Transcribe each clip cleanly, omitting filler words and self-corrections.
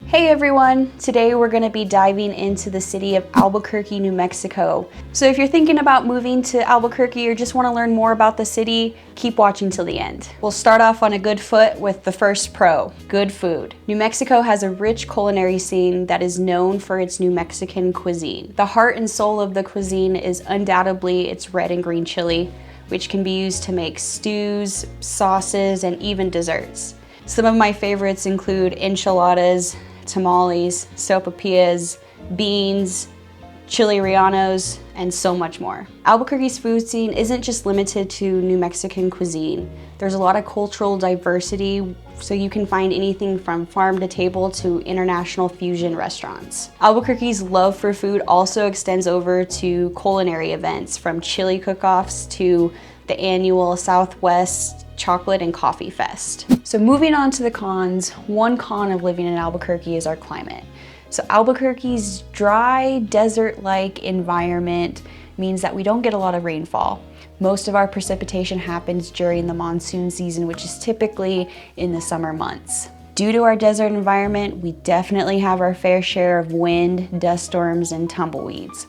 Hey everyone! Today we're going to be diving into the city of Albuquerque, New Mexico. So if you're thinking about moving to Albuquerque or just want to learn more about the city, keep watching till the end. We'll start off on a good foot with the first pro, good food. New Mexico has a rich culinary scene that is known for its New Mexican cuisine. The heart and soul of the cuisine is undoubtedly its red and green chili, which can be used to make stews, sauces, and even desserts. Some of my favorites include enchiladas, tamales, sopapillas, beans, chili rellenos, and so much more. Albuquerque's food scene isn't just limited to New Mexican cuisine. There's a lot of cultural diversity, so you can find anything from farm to table to international fusion restaurants. Albuquerque's love for food also extends over to culinary events, from chili cook-offs to the annual Southwest Chocolate and Coffee Fest. So moving on to the cons, one con of living in Albuquerque is our climate. So Albuquerque's dry, desert-like environment means that we don't get a lot of rainfall. Most of our precipitation happens during the monsoon season, which is typically in the summer months. Due to our desert environment, we definitely have our fair share of wind, dust storms, and tumbleweeds.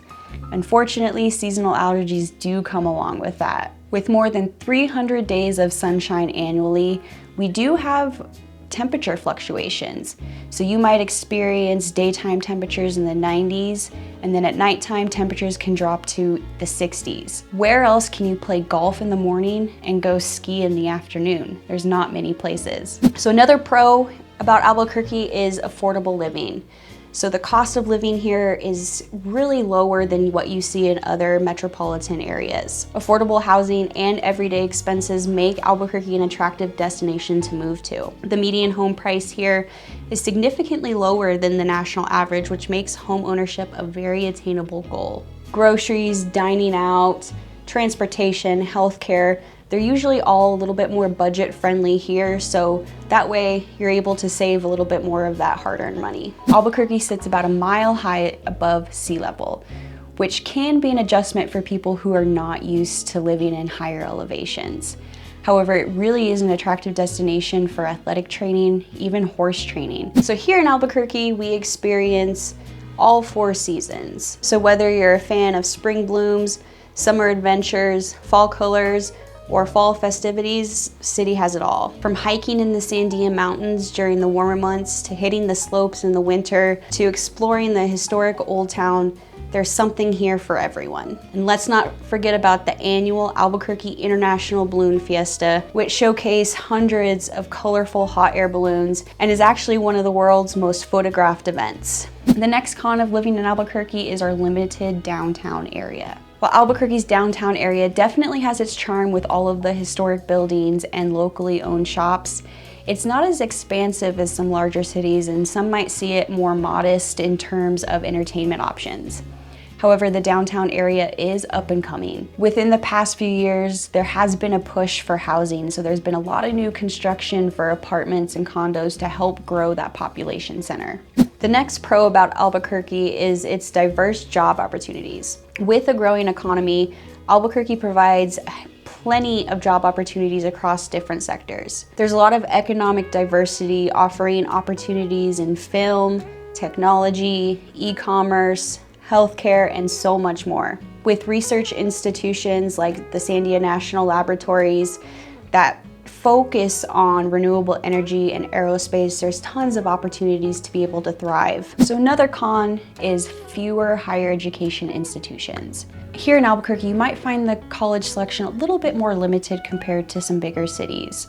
Unfortunately, seasonal allergies do come along with that. With more than 300 days of sunshine annually, we do have temperature fluctuations. So you might experience daytime temperatures in the 90s, and then at nighttime temperatures can drop to the 60s. Where else can you play golf in the morning and go ski in the afternoon? There's not many places. So another pro about Albuquerque is affordable living. So the cost of living here is really lower than what you see in other metropolitan areas. Affordable housing and everyday expenses make Albuquerque an attractive destination to move to. The median home price here is significantly lower than the national average, which makes home ownership a very attainable goal. Groceries, dining out, transportation, healthcare, they're usually all a little bit more budget friendly here, so that way you're able to save a little bit more of that hard-earned money. Albuquerque sits about a mile high above sea level, which can be an adjustment for people who are not used to living in higher elevations. However, it really is an attractive destination for athletic training, even horse training. So here in Albuquerque, we experience all 4 seasons. So whether you're a fan of spring blooms, summer adventures, fall colors, or fall festivities, city has it all. From hiking in the Sandia Mountains during the warmer months, to hitting the slopes in the winter, to exploring the historic Old Town, there's something here for everyone. And let's not forget about the annual Albuquerque International Balloon Fiesta, which showcases hundreds of colorful hot air balloons and is actually one of the world's most photographed events. The next con of living in Albuquerque is our limited downtown area. While Albuquerque's downtown area definitely has its charm with all of the historic buildings and locally owned shops, it's not as expansive as some larger cities, and some might see it more modest in terms of entertainment options. However, the downtown area is up and coming. Within the past few years, there has been a push for housing, so there's been a lot of new construction for apartments and condos to help grow that population center. The next pro about Albuquerque is its diverse job opportunities. With a growing economy, Albuquerque provides plenty of job opportunities across different sectors. There's a lot of economic diversity, offering opportunities in film, technology, e-commerce, healthcare, and so much more. With research institutions like the Sandia National Laboratories that focus on renewable energy and aerospace, there's tons of opportunities to be able to thrive. So another con is fewer higher education institutions. Here in Albuquerque, you might find the college selection a little bit more limited compared to some bigger cities.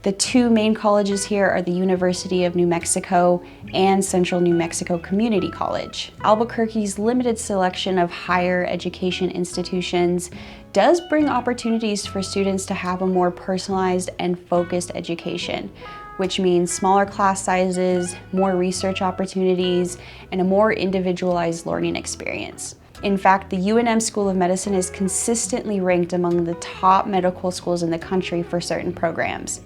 The 2 main colleges here are the University of New Mexico and Central New Mexico Community College. Albuquerque's limited selection of higher education institutions does bring opportunities for students to have a more personalized and focused education, which means smaller class sizes, more research opportunities, and a more individualized learning experience. In fact, the UNM School of Medicine is consistently ranked among the top medical schools in the country for certain programs.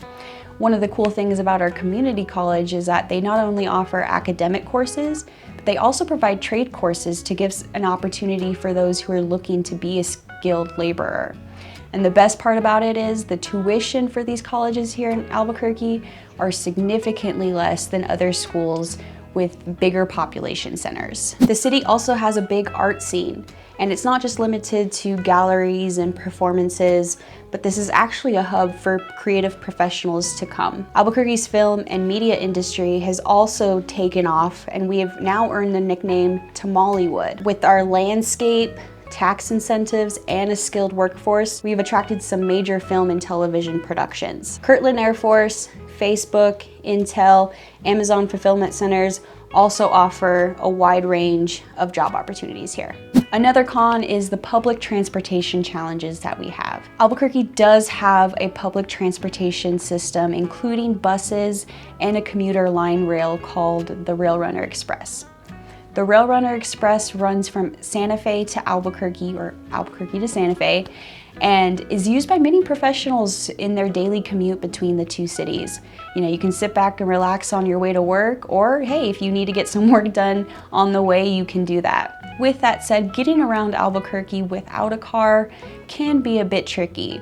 One of the cool things about our community college is that they not only offer academic courses, but they also provide trade courses to give an opportunity for those who are looking to be a skilled laborer. And the best part about it is the tuition for these colleges here in Albuquerque are significantly less than other schools with bigger population centers. The city also has a big art scene, and it's not just limited to galleries and performances, but this is actually a hub for creative professionals to come. Albuquerque's film and media industry has also taken off, and we have now earned the nickname Tamalewood. With our landscape, tax incentives, and a skilled workforce, we've attracted some major film and television productions. Kirtland Air Force, Facebook, Intel, Amazon fulfillment centers also offer a wide range of job opportunities here. Another con is the public transportation challenges that we have. Albuquerque does have a public transportation system, including buses and a commuter line rail called the Rail Runner Express. The Rail Runner Express runs from Santa Fe to Albuquerque, or Albuquerque to Santa Fe, and is used by many professionals in their daily commute between the two cities. You know, you can sit back and relax on your way to work, or hey, if you need to get some work done on the way, you can do that. With that said, getting around Albuquerque without a car can be a bit tricky.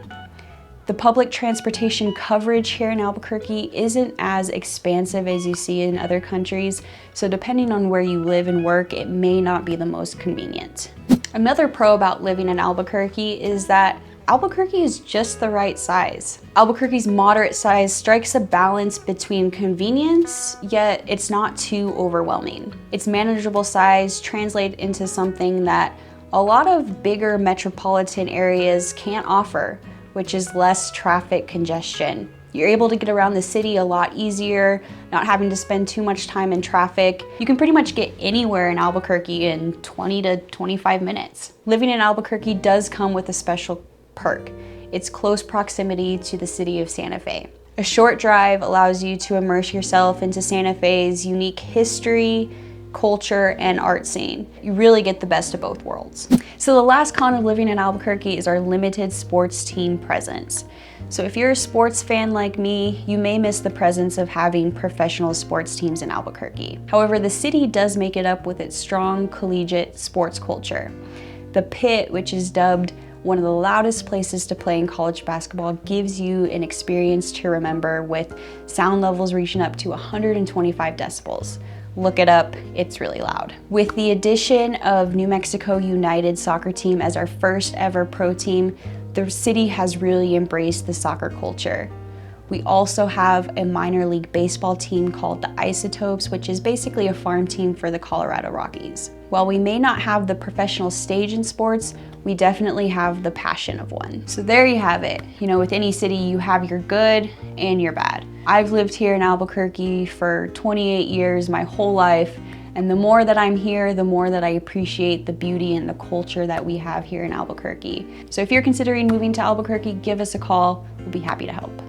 The public transportation coverage here in Albuquerque isn't as expansive as you see in other countries, so depending on where you live and work, it may not be the most convenient. Another pro about living in Albuquerque is that Albuquerque is just the right size. Albuquerque's moderate size strikes a balance between convenience, yet it's not too overwhelming. Its manageable size translates into something that a lot of bigger metropolitan areas can't offer, which is less traffic congestion. You're able to get around the city a lot easier, not having to spend too much time in traffic. You can pretty much get anywhere in Albuquerque in 20 to 25 minutes. Living in Albuquerque does come with a special perk. It's close proximity to the city of Santa Fe. A short drive allows you to immerse yourself into Santa Fe's unique history, culture, and art scene. You really get the best of both worlds. So the last con of living in Albuquerque is our limited sports team presence. So if you're a sports fan like me, you may miss the presence of having professional sports teams in Albuquerque. However, the city does make it up with its strong collegiate sports culture. The Pit, which is dubbed one of the loudest places to play in college basketball, gives you an experience to remember with sound levels reaching up to 125 decibels. Look it up, it's really loud. With the addition of New Mexico United soccer team as our first ever pro team, the city has really embraced the soccer culture. We also have a minor league baseball team called the Isotopes, which is basically a farm team for the Colorado Rockies. While we may not have the professional stage in sports, we definitely have the passion of one. So there you have it. You know, with any city, you have your good and your bad. I've lived here in Albuquerque for 28 years, my whole life, and the more that I'm here, the more that I appreciate the beauty and the culture that we have here in Albuquerque. So if you're considering moving to Albuquerque, give us a call. We'll be happy to help.